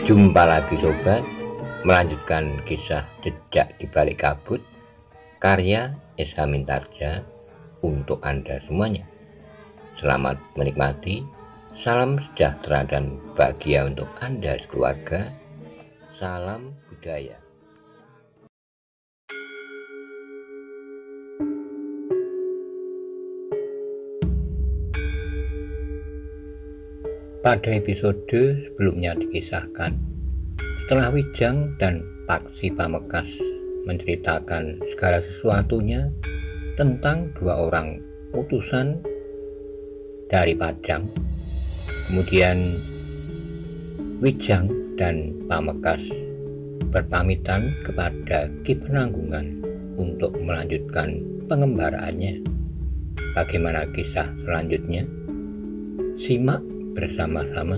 Jumpa lagi sobat, melanjutkan kisah Jejak di Balik Kabut karya Esa Mintarja untuk Anda semuanya. Selamat menikmati, salam sejahtera dan bahagia untuk Anda sekeluarga. Salam budaya. Pada episode sebelumnya dikisahkan, setelah Wijang dan Paksi Pamekas menceritakan segala sesuatunya tentang dua orang utusan dari Pajang, kemudian Wijang dan Pamekas berpamitan kepada Ki Penanggungan untuk melanjutkan pengembaraannya. Bagaimana kisah selanjutnya? Simak bersama-sama.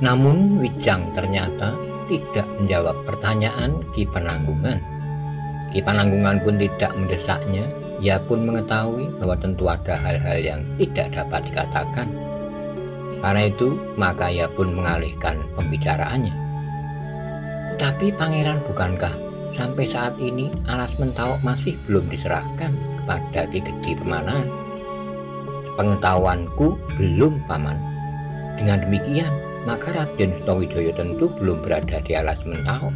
Namun Wijang ternyata tidak menjawab pertanyaan Ki Penanggungan. Ki Penanggungan pun tidak mendesaknya. Ia pun mengetahui bahwa tentu ada hal-hal yang tidak dapat dikatakan. Karena itu maka ia pun mengalihkan pembicaraannya. Tetapi pangeran, bukankah sampai saat ini alas Mentawok masih belum diserahkan kepada Ki Gedi Pemanahan? Pengetahuanku belum, Paman. Dengan demikian, maka Raden Sutawijaya tentu belum berada di alas Mentawok.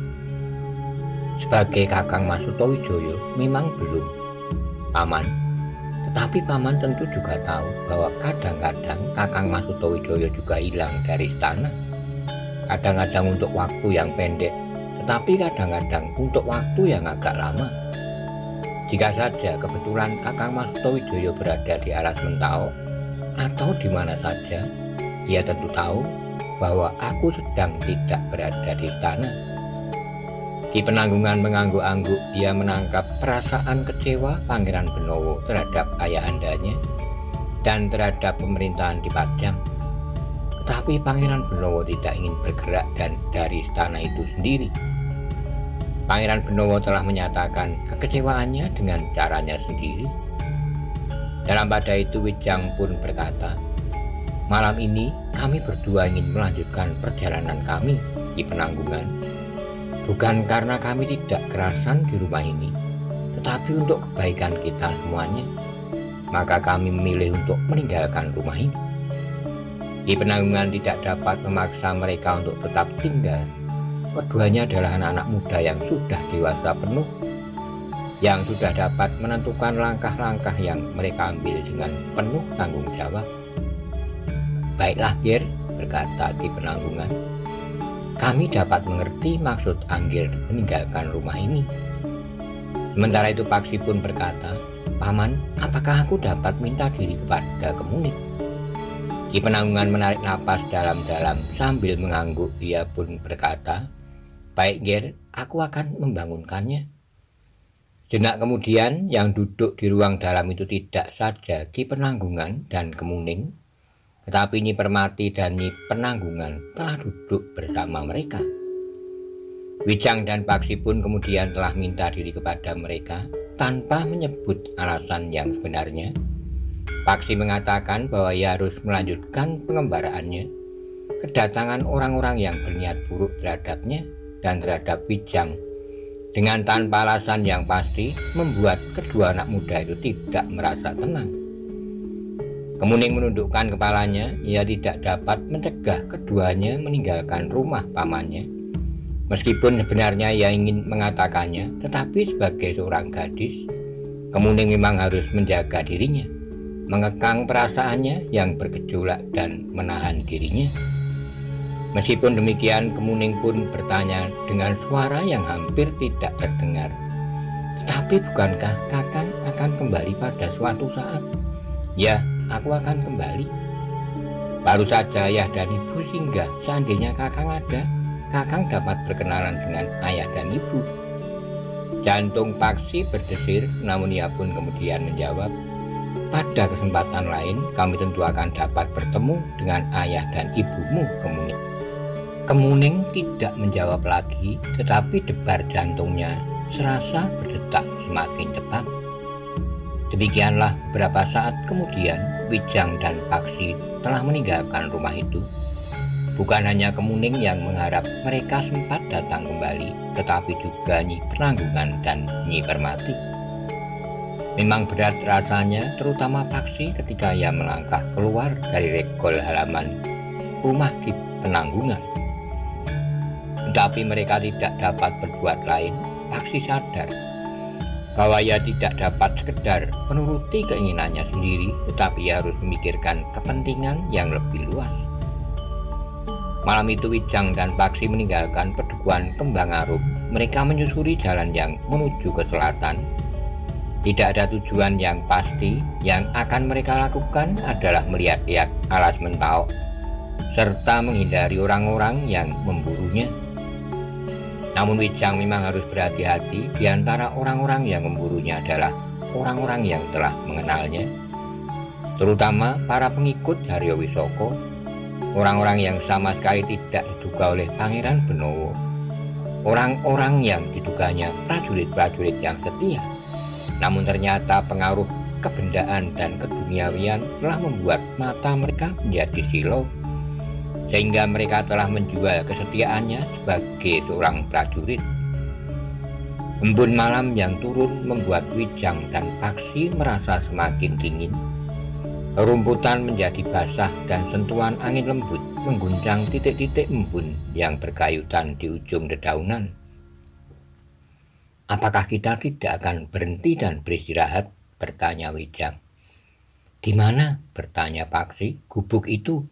Sebagai Kakang Mas Sutawijaya memang belum, Paman. Tetapi Paman tentu juga tahu bahwa kadang-kadang Kakang Mas Sutawijaya juga hilang dari istana. Kadang-kadang untuk waktu yang pendek, tetapi kadang-kadang untuk waktu yang agak lama. Jika saja kebetulan Kakang Mas Sutawijaya berada di alas Mentawok atau di mana saja, ia tentu tahu bahwa aku sedang tidak berada di istana. Ki Penanggungan mengangguk-angguk. Ia menangkap perasaan kecewa Pangeran Benowo terhadap ayahandanya dan terhadap pemerintahan di Pajang. Tetapi Pangeran Benowo tidak ingin bergerak dan dari istana itu sendiri. Pangeran Benowo telah menyatakan kekecewaannya dengan caranya sendiri. Dalam pada itu Wijang pun berkata, "Malam ini kami berdua ingin melanjutkan perjalanan kami, Ki Penanggungan. Bukan karena kami tidak kerasan di rumah ini, tetapi untuk kebaikan kita semuanya. Maka kami memilih untuk meninggalkan rumah ini." Ki Penanggungan tidak dapat memaksa mereka untuk tetap tinggal. Keduanya adalah anak-anak muda yang sudah dewasa penuh, yang sudah dapat menentukan langkah-langkah yang mereka ambil dengan penuh tanggung jawab. "Baiklah, Ger," berkata Ki Penanggungan, "kami dapat mengerti maksud Anggir meninggalkan rumah ini." Sementara itu Paksi pun berkata, "Paman, apakah aku dapat minta diri kepada Kemuning?" Ki Penanggungan menarik napas dalam-dalam sambil mengangguk. Ia pun berkata, "Baik, Ger, aku akan membangunkannya." Sejenak kemudian yang duduk di ruang dalam itu tidak saja Ki Penanggungan dan Kemuning, tetapi Nyi Permati dan Nyi Penanggungan telah duduk bersama mereka. Wijang dan Paksi pun kemudian telah minta diri kepada mereka tanpa menyebut alasan yang sebenarnya. Paksi mengatakan bahwa ia harus melanjutkan pengembaraannya. Kedatangan orang-orang yang berniat buruk terhadapnya dan terhadap Wijang dengan tanpa alasan yang pasti membuat kedua anak muda itu tidak merasa tenang. Kemuning menundukkan kepalanya. Ia tidak dapat mencegah keduanya meninggalkan rumah pamannya. Meskipun sebenarnya ia ingin mengatakannya, tetapi sebagai seorang gadis, Kemuning memang harus menjaga dirinya, mengekang perasaannya yang bergejolak dan menahan dirinya. Meskipun demikian, Kemuning pun bertanya dengan suara yang hampir tidak terdengar, "Tetapi bukankah Kakang akan kembali pada suatu saat?" "Ya, aku akan kembali. Baru saja ayah dan ibu singgah. Seandainya Kakang ada, Kakang dapat berkenalan dengan ayah dan ibu." Jantung Paksi berdesir, namun ia pun kemudian menjawab, "Pada kesempatan lain kami tentu akan dapat bertemu dengan ayah dan ibumu, Kemuning." Kemuning tidak menjawab lagi, tetapi debar jantungnya serasa berdetak semakin cepat. Demikianlah beberapa saat kemudian Wijang dan Paksi telah meninggalkan rumah itu. Bukan hanya Kemuning yang mengharap mereka sempat datang kembali, tetapi juga Nyi Penanggungan dan Nyi Permati. Memang berat rasanya, terutama Paksi ketika ia melangkah keluar dari regol halaman rumah Ki Penanggungan. Tetapi mereka tidak dapat berbuat lain. Paksi sadar bahwa ia tidak dapat sekedar menuruti keinginannya sendiri, tetapi ia harus memikirkan kepentingan yang lebih luas. Malam itu Wijang dan Paksi meninggalkan Pedukuhan Kembang Arum. Mereka menyusuri jalan yang menuju ke selatan. Tidak ada tujuan yang pasti. Yang akan mereka lakukan adalah melihat-lihat alas Mentaok serta menghindari orang-orang yang memburunya. Namun Wijang memang harus berhati-hati. Di antara orang-orang yang memburunya adalah orang-orang yang telah mengenalnya, terutama para pengikut Haryo Wisoko, orang-orang yang sama sekali tidak diduga oleh Pangeran Benowo, orang-orang yang diduganya prajurit-prajurit yang setia. Namun ternyata pengaruh kebendaan dan keduniawian telah membuat mata mereka menjadi silau, sehingga mereka telah menjual kesetiaannya sebagai seorang prajurit. Embun malam yang turun membuat Wijang dan Paksi merasa semakin dingin. Rumputan menjadi basah dan sentuhan angin lembut mengguncang titik-titik embun yang berkayutan di ujung dedaunan. "Apakah kita tidak akan berhenti dan beristirahat?" bertanya Wijang. "Di mana?" bertanya Paksi. "Gubuk itu."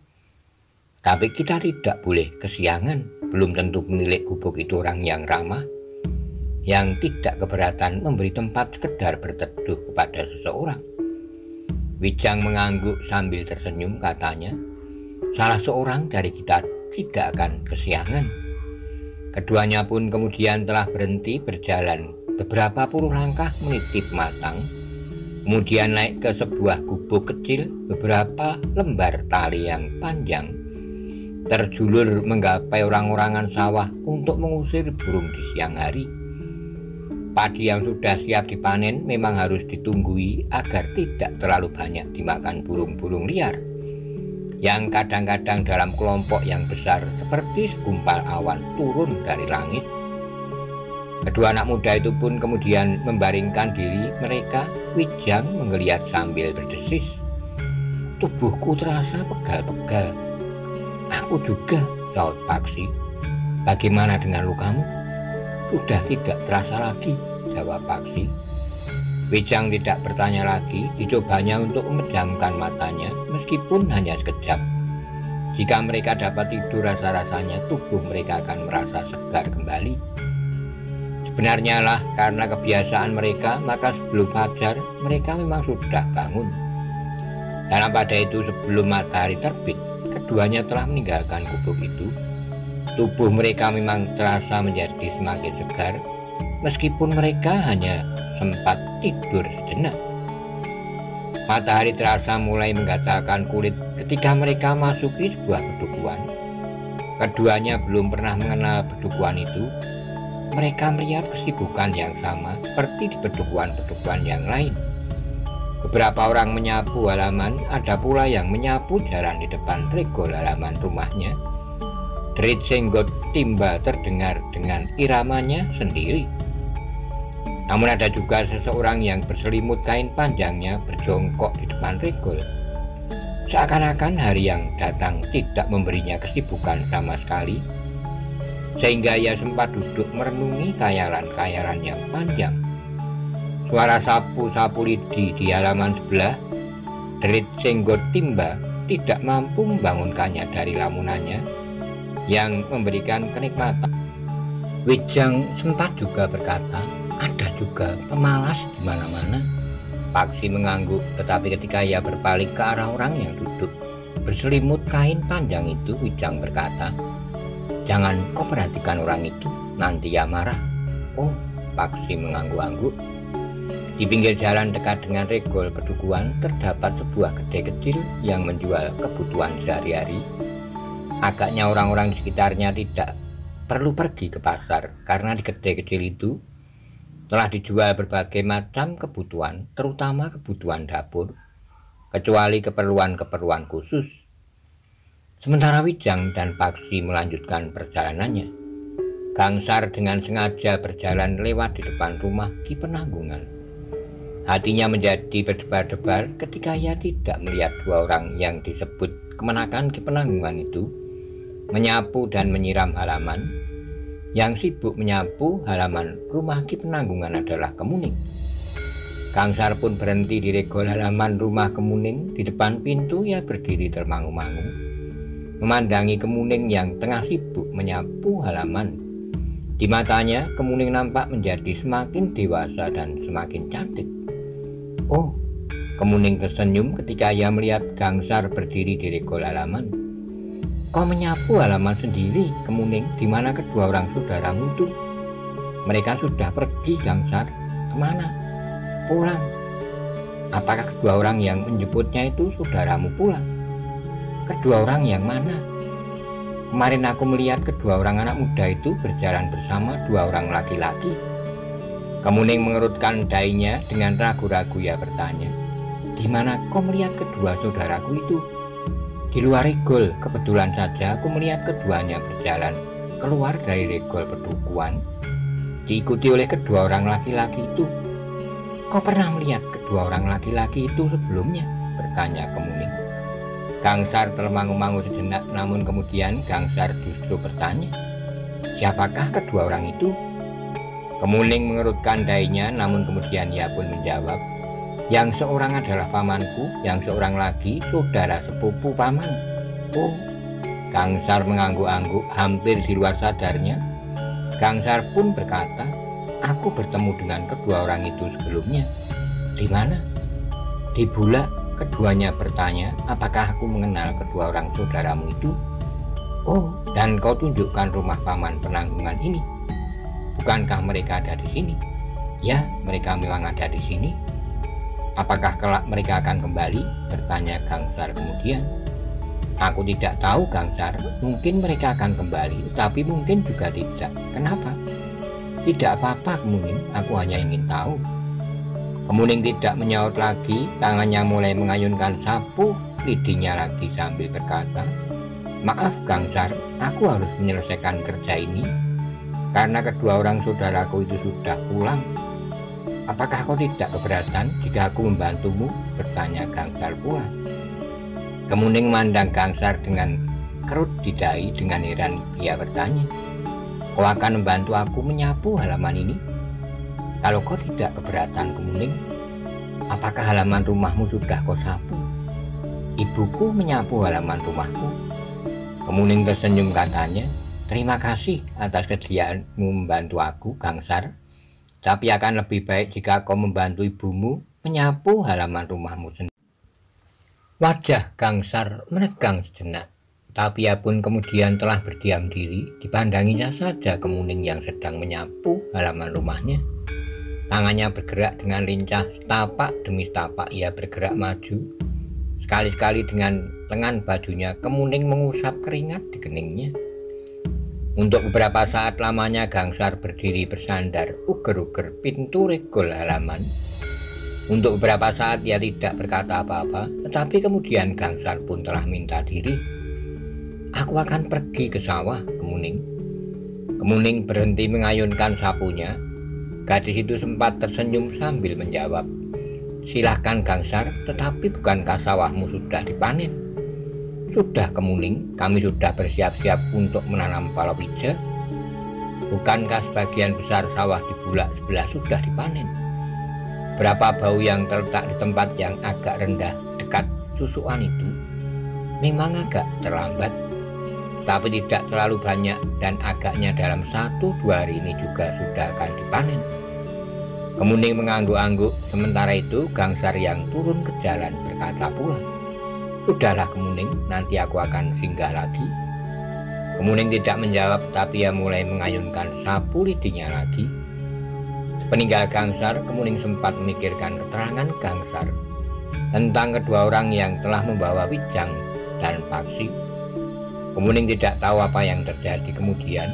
"Tapi kita tidak boleh kesiangan. Belum tentu pemilik gubuk itu orang yang ramah, yang tidak keberatan memberi tempat sekedar berteduh kepada seseorang." Wijang mengangguk sambil tersenyum, katanya, "Salah seorang dari kita tidak akan kesiangan." Keduanya pun kemudian telah berhenti berjalan beberapa puluh langkah menitip matang, kemudian naik ke sebuah gubuk kecil. Beberapa lembar tali yang panjang terjulur menggapai orang-orangan sawah untuk mengusir burung di siang hari. Padi yang sudah siap dipanen memang harus ditunggui agar tidak terlalu banyak dimakan burung-burung liar yang kadang-kadang dalam kelompok yang besar seperti segumpal awan turun dari langit. Kedua anak muda itu pun kemudian membaringkan diri mereka. Wijang menggeliat sambil berdesis, "Tubuhku terasa pegal-pegal." "Aku juga," saut Paksi. "Bagaimana dengan lukamu?" "Sudah tidak terasa lagi," jawab Paksi. Wijang tidak bertanya lagi. Dicobanya untuk memejamkan matanya meskipun hanya sekejap. Jika mereka dapat tidur, rasa-rasanya tubuh mereka akan merasa segar kembali. Sebenarnya lah karena kebiasaan mereka, maka sebelum fajar mereka memang sudah bangun. Dan pada itu sebelum matahari terbit, keduanya telah meninggalkan gubuk itu. Tubuh mereka memang terasa menjadi semakin segar, meskipun mereka hanya sempat tidur sejenak. Matahari terasa mulai menggatalkan kulit ketika mereka masuki sebuah pedukuhan. Keduanya belum pernah mengenal pedukuhan itu. Mereka melihat kesibukan yang sama seperti di pedukuhan-pedukuhan yang lain. Beberapa orang menyapu halaman, ada pula yang menyapu jalan di depan regol halaman rumahnya. Derit Senggot Timba terdengar dengan iramanya sendiri. Namun ada juga seseorang yang berselimut kain panjangnya berjongkok di depan regol. Seakan-akan hari yang datang tidak memberinya kesibukan sama sekali, sehingga ia sempat duduk merenungi khayalan-khayalan yang panjang. Suara sapu-sapu lidi di halaman sebelah. Derit Senggot Timba tidak mampu membangunkannya dari lamunannya yang memberikan kenikmatan. Wijang sempat juga berkata, "Ada juga pemalas di mana-mana." Paksi mengangguk, tetapi ketika ia berpaling ke arah orang yang duduk berselimut kain panjang itu, Wijang berkata, "Jangan kau perhatikan orang itu, nanti ia marah." "Oh," Paksi mengangguk-angguk. Di pinggir jalan dekat dengan regol pedukuhan terdapat sebuah kedai kecil yang menjual kebutuhan sehari-hari. Agaknya orang-orang di sekitarnya tidak perlu pergi ke pasar, karena di kedai kecil itu telah dijual berbagai macam kebutuhan, terutama kebutuhan dapur, kecuali keperluan-keperluan khusus. Sementara Wijang dan Paksi melanjutkan perjalanannya, Gangsar dengan sengaja berjalan lewat di depan rumah Ki Penanggungan. Hatinya menjadi berdebar-debar ketika ia tidak melihat dua orang yang disebut kemenakan Ki Penanggungan itu menyapu dan menyiram halaman. Yang sibuk menyapu halaman rumah Ki Penanggungan adalah Kemuning. Gangsar pun berhenti di regol halaman rumah Kemuning. Di depan pintu ia berdiri termangu-mangu, memandangi Kemuning yang tengah sibuk menyapu halaman. Di matanya Kemuning nampak menjadi semakin dewasa dan semakin cantik. Oh, Kemuning tersenyum ketika ia melihat Gangsar berdiri di regol halaman. Kau menyapu halaman sendiri, Kemuning, di mana kedua orang saudaramu itu? Mereka sudah pergi, Gangsar. Kemana? Pulang. Apakah kedua orang yang menjemputnya itu saudaramu pulang? Kedua orang yang mana? Kemarin aku melihat kedua orang anak muda itu berjalan bersama dua orang laki-laki. Kemuning mengerutkan dahinya dengan ragu-ragu ia bertanya, di mana kau melihat kedua saudaraku itu? Di luar regol, kebetulan saja aku melihat keduanya berjalan keluar dari regol pedukuhan, diikuti oleh kedua orang laki-laki itu. Kau pernah melihat kedua orang laki-laki itu sebelumnya? Bertanya Kemuning. Gangsar termangu-mangu sejenak, namun kemudian Gangsar justru bertanya, siapakah kedua orang itu? Kemuning mengerutkan dahinya, namun kemudian ia pun menjawab, yang seorang adalah pamanku, yang seorang lagi saudara sepupu paman. Oh, Gangsar mengangguk-angguk hampir di luar sadarnya. Gangsar pun berkata, aku bertemu dengan kedua orang itu sebelumnya. Di mana? Di Bulak. Keduanya bertanya, apakah aku mengenal kedua orang saudaramu itu? Oh, dan kau tunjukkan rumah paman Penanggungan ini. Bukankah mereka ada di sini? Ya, mereka memang ada di sini. Apakah kelak mereka akan kembali? Bertanya Gangsar kemudian. Aku tidak tahu, Gangsar. Mungkin mereka akan kembali, tapi mungkin juga tidak. Kenapa? Tidak apa-apa, Kemuning. Aku hanya ingin tahu. Kemuning tidak menyaut lagi. Tangannya mulai mengayunkan sapu lidinya lagi sambil berkata, maaf, Gangsar. Aku harus menyelesaikan kerja ini karena kedua orang saudaraku itu sudah pulang. Apakah kau tidak keberatan jika aku membantumu? Bertanya Gangsar pula. Kemuning memandang Gangsar dengan kerut di dahi. Dengan heran ia bertanya, kau akan membantu aku menyapu halaman ini? Kalau kau tidak keberatan, Kemuning, apakah halaman rumahmu sudah kau sapu? Ibuku menyapu halaman rumahku. Kemuning tersenyum katanya, terima kasih atas kesediaanmu membantu aku, Gangsar. Tapi akan lebih baik jika kau membantu ibumu menyapu halaman rumahmu sendiri. Wajah Gangsar menegang sejenak, tapi ia pun kemudian telah berdiam diri. Dipandanginya saja Kemuning yang sedang menyapu halaman rumahnya. Tangannya bergerak dengan lincah, setapak demi setapak ia bergerak maju. Sekali-sekali dengan lengan bajunya Kemuning mengusap keringat di keningnya. Untuk beberapa saat lamanya Gangsar berdiri bersandar uger-uger pintu regol halaman. Untuk beberapa saat ia tidak berkata apa-apa, tetapi kemudian Gangsar pun telah minta diri. Aku akan pergi ke sawah, Kemuning. Kemuning berhenti mengayunkan sapunya. Gadis itu sempat tersenyum sambil menjawab, silahkan Gangsar, tetapi bukankah sawahmu sudah dipanen? Sudah, Kemuning, kami sudah bersiap-siap untuk menanam palawija. Bukankah sebagian besar sawah di Bulak sebelah sudah dipanen? Berapa bau yang terletak di tempat yang agak rendah dekat susuan itu memang agak terlambat, tapi tidak terlalu banyak, dan agaknya dalam 1-2 hari ini juga sudah akan dipanen. Kemuning mengangguk-angguk. Sementara itu Gangsar yang turun ke jalan berkata pula, sudahlah Kemuning, nanti aku akan singgah lagi. Kemuning tidak menjawab, tapi ia mulai mengayunkan sapu lidinya lagi. Sepeninggal Gangsar, Kemuning sempat memikirkan keterangan Gangsar tentang kedua orang yang telah membawa Wijang dan Paksi. Kemuning tidak tahu apa yang terjadi kemudian.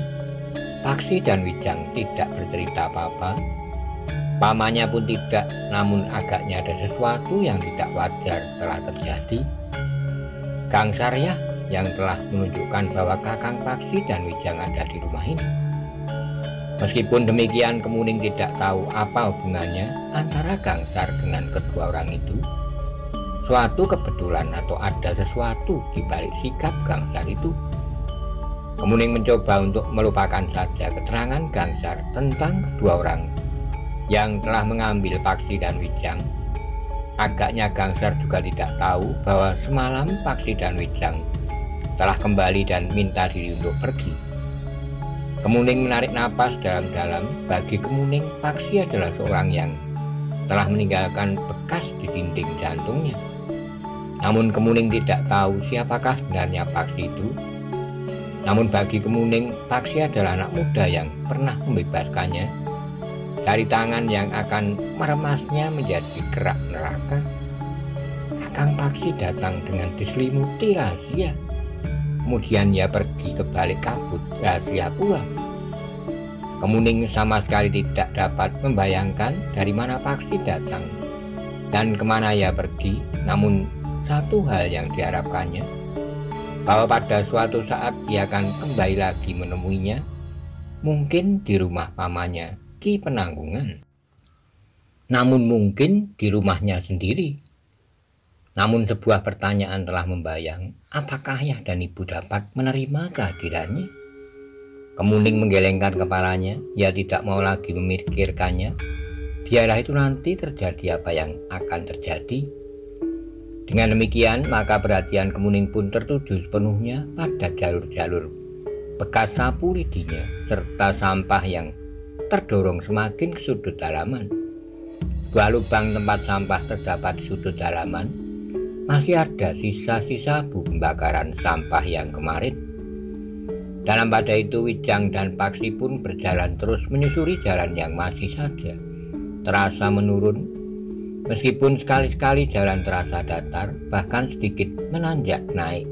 Paksi dan Wijang tidak bercerita apa-apa. Pamannya pun tidak, namun agaknya ada sesuatu yang tidak wajar telah terjadi. Kang Saryah yang telah menunjukkan bahwa Kakang Paksi dan Wijang ada di rumah ini. Meskipun demikian, Kemuning tidak tahu apa hubungannya antara Gangsar dengan kedua orang itu. Suatu kebetulan atau ada sesuatu di balik sikap Gangsar itu. Kemuning mencoba untuk melupakan saja keterangan Gangsar tentang kedua orang yang telah mengambil Paksi dan Wijang. Agaknya Gangsar juga tidak tahu bahwa semalam Paksi dan Wijang telah kembali dan minta diri untuk pergi. Kemuning menarik napas dalam-dalam. Bagi Kemuning, Paksi adalah seorang yang telah meninggalkan bekas di dinding jantungnya. Namun Kemuning tidak tahu siapakah sebenarnya Paksi itu. Namun bagi Kemuning, Paksi adalah anak muda yang pernah membebaskannya dari tangan yang akan meremasnya menjadi kerak neraka. Kakang Paksi datang dengan diselimuti rahasia. Kemudian ia pergi ke balik kabut rahasia pula. Kemuning sama sekali tidak dapat membayangkan dari mana Paksi datang dan kemana ia pergi. Namun satu hal yang diharapkannya, bahwa pada suatu saat ia akan kembali lagi menemuinya, mungkin di rumah pamannya Ki Penanggungan, namun mungkin di rumahnya sendiri. Namun sebuah pertanyaan telah membayang, apakah ayah dan ibu dapat menerima kehadirannya? Kemuning menggelengkan kepalanya. Ia tidak mau lagi memikirkannya. Biarlah itu nanti terjadi apa yang akan terjadi. Dengan demikian, maka perhatian Kemuning pun tertuju sepenuhnya pada jalur-jalur bekas sapu lidinya serta sampah yang terdorong semakin ke sudut halaman. Dua lubang tempat sampah terdapat di sudut halaman. Masih ada sisa-sisa pembakaran sampah yang kemarin. Dalam pada itu Wijang dan Paksi pun berjalan terus menyusuri jalan yang masih saja terasa menurun. Meskipun sekali-sekali jalan terasa datar, bahkan sedikit menanjak naik,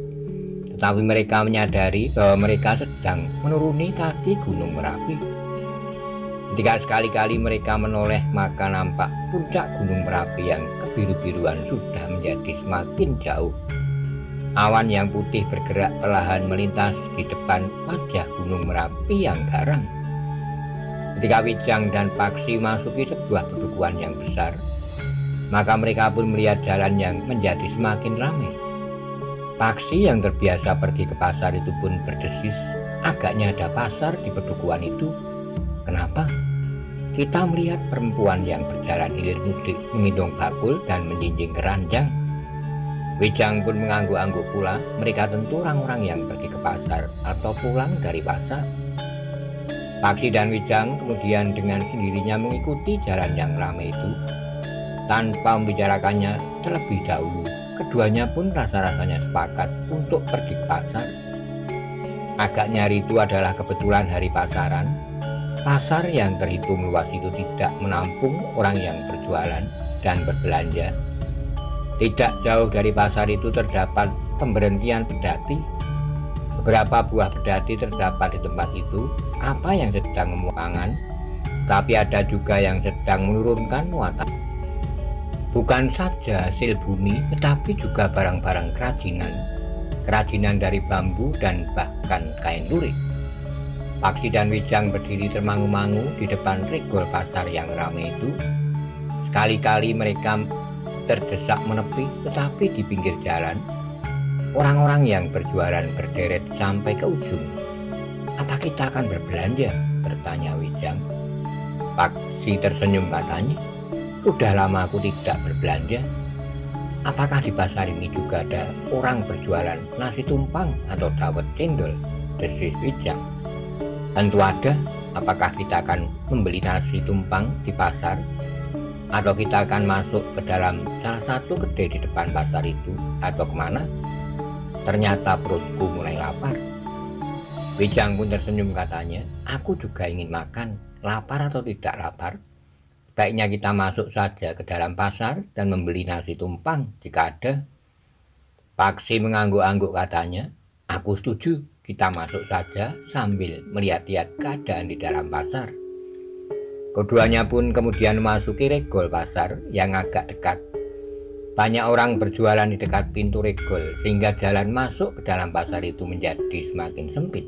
tetapi mereka menyadari bahwa mereka sedang menuruni kaki Gunung Merapi. Ketika sekali-kali mereka menoleh, maka nampak puncak Gunung Merapi yang kebiru-biruan sudah menjadi semakin jauh. Awan yang putih bergerak perlahan melintas di depan wajah Gunung Merapi yang garang. Ketika Wijang dan Paksi masuki sebuah pedukuhan yang besar, maka mereka pun melihat jalan yang menjadi semakin ramai. Paksi yang terbiasa pergi ke pasar itu pun berdesis, agaknya ada pasar di pedukuhan itu. Kenapa? Kita melihat perempuan yang berjalan hilir mudik menggendong bakul dan menjinjing keranjang. Wijang pun mengangguk-angguk pula. Mereka tentu orang-orang yang pergi ke pasar atau pulang dari pasar. Paksi dan Wijang kemudian dengan sendirinya mengikuti jalan yang ramai itu. Tanpa membicarakannya terlebih dahulu, keduanya pun rasa-rasanya sepakat untuk pergi ke pasar. Agaknya hari itu adalah kebetulan hari pasaran. Pasar yang terhitung luas itu tidak menampung orang yang berjualan dan berbelanja. Tidak jauh dari pasar itu terdapat pemberhentian pedati. Beberapa buah pedati terdapat di tempat itu, apa yang sedang memukangan, tapi ada juga yang sedang menurunkan muatan. Bukan saja hasil bumi, tetapi juga barang-barang kerajinan dari bambu dan bahkan kain lurik. Paksi dan Wijang berdiri termangu-mangu di depan regol pasar yang ramai itu. Sekali-kali mereka terdesak menepi, tetapi di pinggir jalan orang-orang yang berjualan berderet sampai ke ujung. Apa kita akan berbelanja? Bertanya Wijang. Paksi tersenyum katanya. Sudah lama aku tidak berbelanja. Apakah di pasar ini juga ada orang berjualan nasi tumpang atau dawet cendol? Desis Wijang. Tentu ada. Apakah kita akan membeli nasi tumpang di pasar? Atau kita akan masuk ke dalam salah satu kedai di depan pasar itu? Atau kemana? Ternyata perutku mulai lapar. Wijang pun tersenyum katanya. Aku juga ingin makan. Lapar atau tidak lapar, baiknya kita masuk saja ke dalam pasar dan membeli nasi tumpang jika ada. Paksi mengangguk-angguk katanya. Aku setuju, kita masuk saja sambil melihat-lihat keadaan di dalam pasar. Keduanya pun kemudian memasuki regol pasar yang agak dekat. Banyak orang berjualan di dekat pintu regol sehingga jalan masuk ke dalam pasar itu menjadi semakin sempit.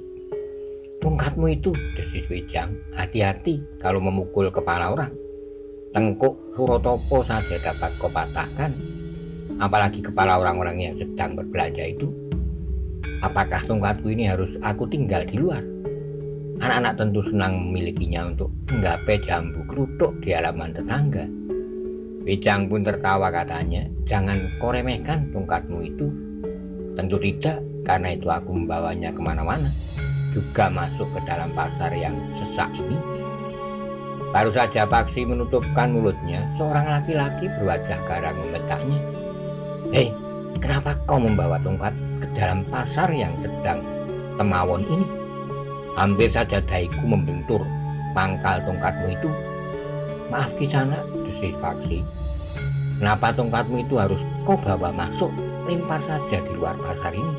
"Tongkatmu itu," desis Wijang, "hati-hati kalau memukul kepala orang. Tengkuk Surotopo saja dapat kau patahkan, apalagi kepala orang-orang yang sedang berbelanja itu. Apakah tongkatku ini harus aku tinggal di luar? Anak-anak tentu senang memilikinya untuk menggapai jambu kerutuk di halaman tetangga." Wijang pun tertawa, katanya, "Jangan kau remehkan tongkatmu itu." "Tentu tidak, karena itu aku membawanya kemana-mana, juga masuk ke dalam pasar yang sesak ini." Baru saja Paksi menutupkan mulutnya, seorang laki-laki berwajah garang membentaknya. "Hei, kenapa kau membawa tongkat ke dalam pasar yang sedang temawon ini? Hampir saja dahiku membentur pangkal tongkatmu itu." "Maaf Kisana," desis Paksi. "Kenapa tongkatmu itu harus kau bawa masuk? Lempar saja di luar pasar ini."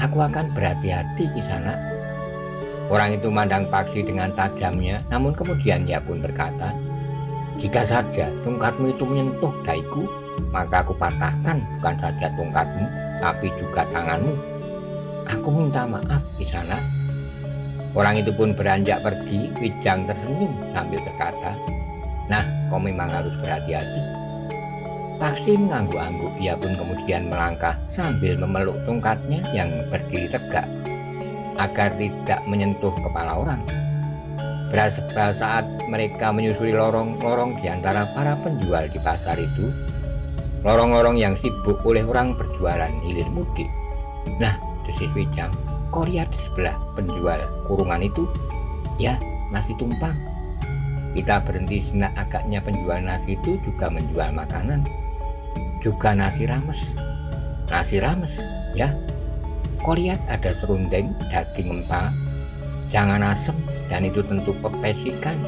"Aku akan berhati-hati Kisana." Orang itu memandang Paksi dengan tajamnya, namun kemudian dia pun berkata, "Jika saja tongkatmu itu menyentuh dahiku, maka aku patahkan bukan saja tongkatmu, tapi juga tanganmu. Aku minta maaf Kisana." Orang itu pun beranjak pergi. Wijang tersenyum sambil berkata, "Nah, kau memang harus berhati-hati." Paksi mengangguk-angguk. Ia pun kemudian melangkah sambil memeluk tongkatnya yang berdiri tegak agar tidak menyentuh kepala orang. Pada saat mereka menyusuri lorong-lorong di antara para penjual di pasar itu, lorong-lorong yang sibuk oleh orang berjualan hilir mudik. "Nah," desis Wijang, "kau lihat di sebelah penjual kurungan itu? Ya, nasi tumpang." Kita berhenti sejenak. Agaknya penjual nasi itu juga menjual makanan, juga nasi rames. "Nasi rames? Ya. Kau lihat ada serundeng, daging empal, jangan asem, dan itu tentu pepes ikan,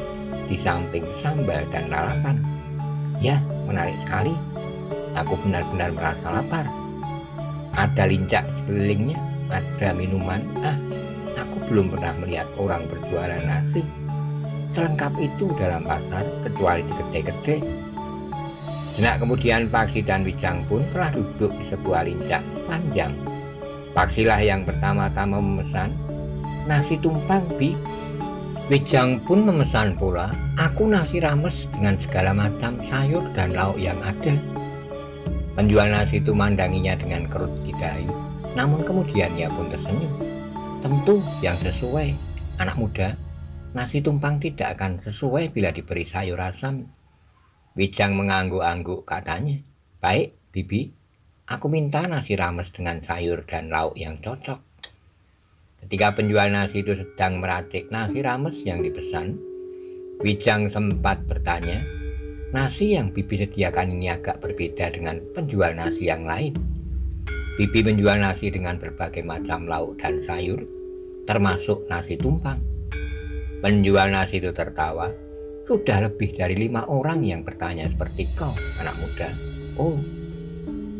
di samping sambal dan lalapan. Ya, menarik sekali. Aku benar-benar merasa lapar. Ada lincak sekelilingnya, ada minuman. Aku belum pernah melihat orang berjualan nasi selengkap itu dalam pasar, kecuali di kedai-kedai." Sejenak kemudian Paksi dan Wijang pun telah duduk di sebuah lincak panjang. Paksilah yang pertama-tama memesan, "Nasi tumpang, Bi." Wijang pun memesan pula, "Aku nasi rames dengan segala macam sayur dan lauk yang ada." Penjual nasi itu mandanginya dengan kerut di dahi, namun kemudian ia pun tersenyum. "Tentu yang sesuai, anak muda. Nasi tumpang tidak akan sesuai bila diberi sayur asam." Wijang mengangguk-angguk, katanya, "Baik, Bibi. Aku minta nasi rames dengan sayur dan lauk yang cocok." Ketika penjual nasi itu sedang meracik nasi rames yang dipesan, Wijang sempat bertanya, "Nasi yang Bibi sediakan ini agak berbeda dengan penjual nasi yang lain. Bibi menjual nasi dengan berbagai macam lauk dan sayur, termasuk nasi tumpang." Penjual nasi itu tertawa, "Sudah lebih dari 5 orang yang bertanya seperti kau, anak muda." "Oh."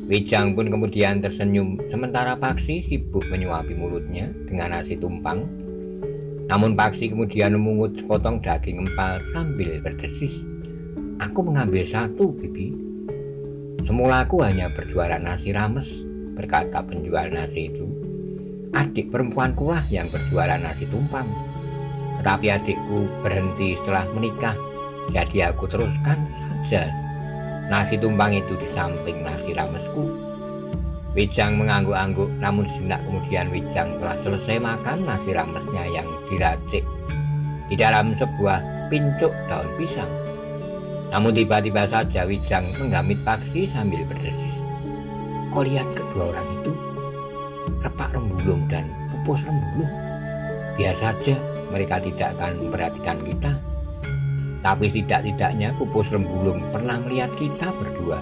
Wijang pun kemudian tersenyum, sementara Paksi sibuk menyuapi mulutnya dengan nasi tumpang. Namun Paksi kemudian memungut sepotong daging empal sambil berdesis, "Aku mengambil satu, Bibi. Semula aku hanya berjualan nasi rames," berkata penjual nasi itu. "Adik perempuanku lah yang berjualan nasi tumpang. Tetapi adikku berhenti setelah menikah, jadi aku teruskan saja nasi tumpang itu di samping nasi ramesku." Wijang mengangguk-angguk, namun sejenak kemudian Wijang telah selesai makan nasi ramesnya yang diracik di dalam sebuah pincuk daun pisang. Namun tiba-tiba saja Wijang menggamit Paksi sambil berdesis, "Kau lihat kedua orang itu? Repak Rembulung dan Pupus Rembulung. Biar saja mereka tidak akan memperhatikan kita. Tapi tidak-tidaknya Pupus Rembulung pernah melihat kita berdua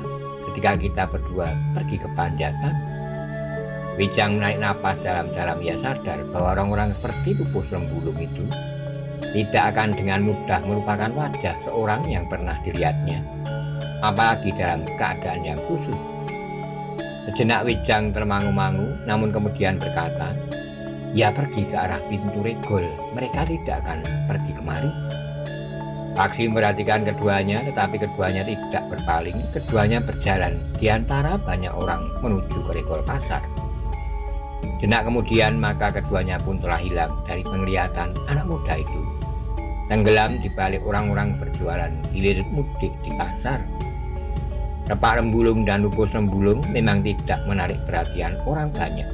ketika kita berdua pergi ke Panjatan." Wijang menarik napas dalam-dalam. Ia sadar bahwa orang-orang seperti Pupus Rembulung itu tidak akan dengan mudah melupakan wajah seorang yang pernah dilihatnya, apalagi dalam keadaan yang khusus. Sejenak Wijang termangu-mangu, namun kemudian berkata, "Ya, pergi ke arah pintu regol. Mereka tidak akan pergi kemari." Paksi memperhatikan keduanya, tetapi keduanya tidak berpaling. Keduanya berjalan di antara banyak orang menuju ke regol pasar. Sejenak kemudian maka keduanya pun telah hilang dari penglihatan anak muda itu, tenggelam di balik orang-orang berjualan hilir mudik di pasar. Repak rembulung dan pupus rembulung memang tidak menarik perhatian orang banyak,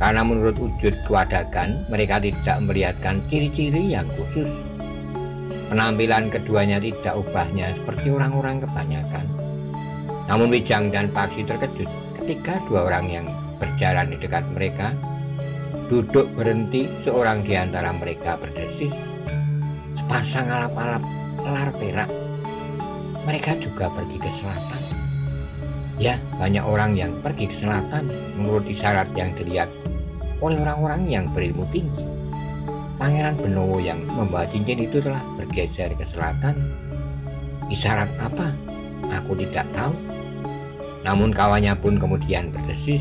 karena menurut wujud kewadakan mereka tidak memperlihatkan ciri-ciri yang khusus. Penampilan keduanya tidak ubahnya seperti orang-orang kebanyakan. Namun Wijang dan Paksi terkejut ketika dua orang yang berjalan di dekat mereka duduk berhenti. Seorang di antara mereka berdesis, "Sepasang alap-alap lar perak. Mereka juga pergi ke selatan." Ya, banyak orang yang pergi ke selatan menurut isyarat yang dilihat oleh orang-orang yang berilmu tinggi. Pangeran Benowo yang membawa cincin itu telah bergeser ke selatan. Isyarat apa? Aku tidak tahu. Namun kawannya pun kemudian berdesis,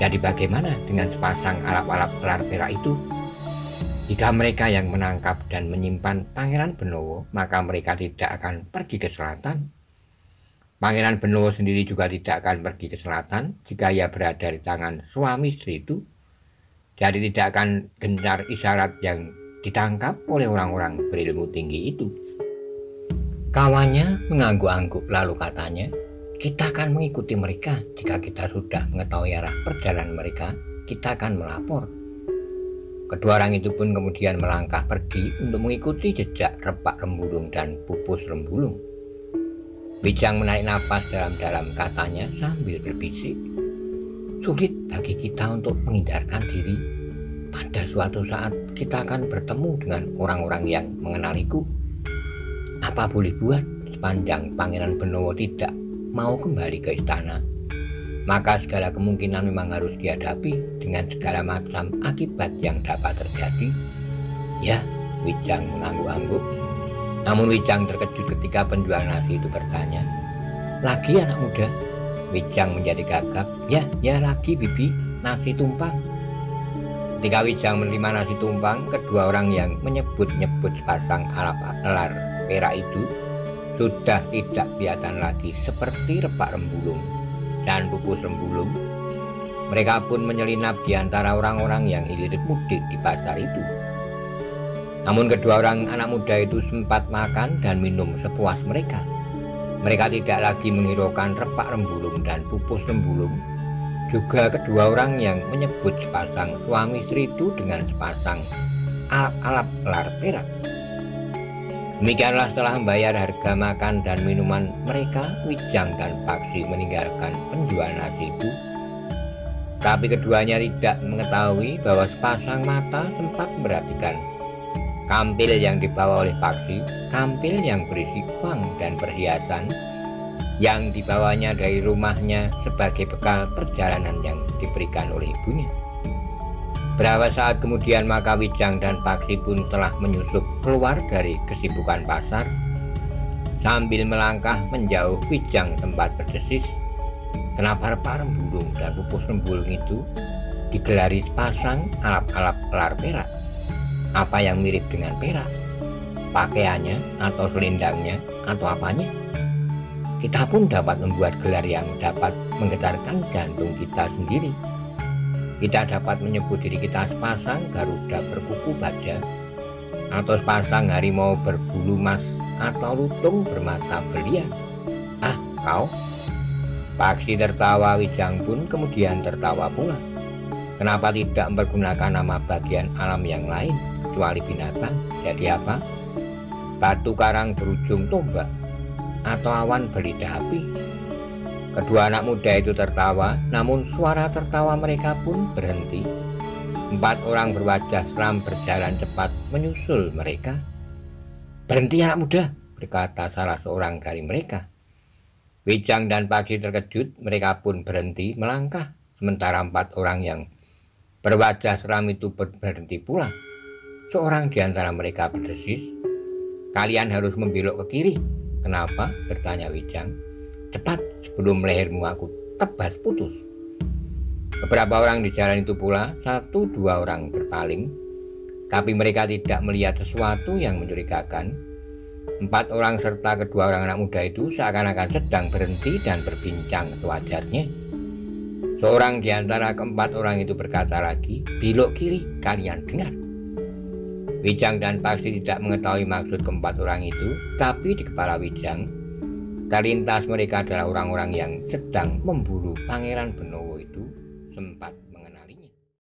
"Jadi bagaimana dengan sepasang alap-alap lar perak itu? Jika mereka yang menangkap dan menyimpan Pangeran Benowo, maka mereka tidak akan pergi ke selatan. Pangeran Benowo sendiri juga tidak akan pergi ke selatan jika ia berada di tangan suami istri itu. Jadi tidak akan gencar isyarat yang ditangkap oleh orang-orang berilmu tinggi itu." Kawannya mengangguk-angguk lalu katanya, "Kita akan mengikuti mereka. Jika kita sudah mengetahui arah perjalanan mereka, kita akan melapor." Kedua orang itu pun kemudian melangkah pergi untuk mengikuti jejak repak rembulung dan pupus rembulung. Wijang menarik napas dalam-dalam katanya sambil berbisik, "Sulit bagi kita untuk menghindarkan diri. Pada suatu saat kita akan bertemu dengan orang-orang yang mengenaliku. Apa boleh buat, sepanjang Pangeran Benowo tidak mau kembali ke istana, maka segala kemungkinan memang harus dihadapi dengan segala macam akibat yang dapat terjadi." Ya, Wijang mengangguk-angguk. Namun Wijang terkejut ketika penjual nasi itu bertanya, "Lagi anak muda?" Wijang menjadi gagap. Ya lagi Bibi, nasi tumpang." Ketika Wijang menerima nasi tumpang, kedua orang yang menyebut-nyebut sepasang alap lar perak itu sudah tidak kelihatan lagi seperti repak rembulung dan pupus rembulung. Mereka pun menyelinap di antara orang-orang yang hilir mudik di pasar itu. Namun kedua orang anak muda itu sempat makan dan minum sepuas mereka. Mereka tidak lagi menghiraukan repak rembulung dan pupus rembulung. Juga kedua orang yang menyebut sepasang suami istri itu dengan sepasang alap-alap lar perak. Demikianlah setelah membayar harga makan dan minuman mereka, Wijang dan Paksi meninggalkan penjual nasi itu. Tapi keduanya tidak mengetahui bahwa sepasang mata sempat memperhatikan kampil yang dibawa oleh Paksi, kampil yang berisi uang dan perhiasan yang dibawanya dari rumahnya sebagai bekal perjalanan yang diberikan oleh ibunya. Berapa saat kemudian maka Wijang dan Paksi pun telah menyusup keluar dari kesibukan pasar. Sambil melangkah menjauh, Wijang sempat berdesis, kenapa repak rembulung dan pupus rembulung itu digelari sepasang alap-alap lar perak? Apa yang mirip dengan perak? Pakaiannya atau selendangnya atau apanya? Kita pun dapat membuat gelar yang dapat menggetarkan jantung kita sendiri. Kita dapat menyebut diri kita sepasang garuda berkuku baja, atau sepasang harimau berbulu emas, atau lutung bermata berlian. Ah, kau? Paksi tertawa, Wijang pun kemudian tertawa pula. Kenapa tidak mempergunakan nama bagian alam yang lain kecuali binatang? Jadi apa? Batu karang berujung tombak, atau awan berlidah api? Kedua anak muda itu tertawa, namun suara tertawa mereka pun berhenti. 4 orang berwajah seram berjalan cepat menyusul mereka. "Berhenti anak muda," berkata salah seorang dari mereka. Wijang dan Paksi terkejut, mereka pun berhenti melangkah, sementara 4 orang yang berwajah seram itu berhenti pula. Seorang di antara mereka berdesis, "Kalian harus membelok ke kiri." "Kenapa?" bertanya Wijang. "Cepat, sebelum lehermu aku tebas putus." Beberapa orang di jalan itu pula, 1-2 orang berpaling, tapi mereka tidak melihat sesuatu yang mencurigakan. Empat orang serta kedua orang anak muda itu seakan-akan sedang berhenti dan berbincang sewajarnya. Seorang di antara keempat orang itu berkata lagi, "Belok kiri, kalian dengar." Wijang dan Paksi tidak mengetahui maksud keempat orang itu, tapi di kepala Wijang, terlintas mereka adalah orang-orang yang sedang memburu Pangeran Benowo itu sempat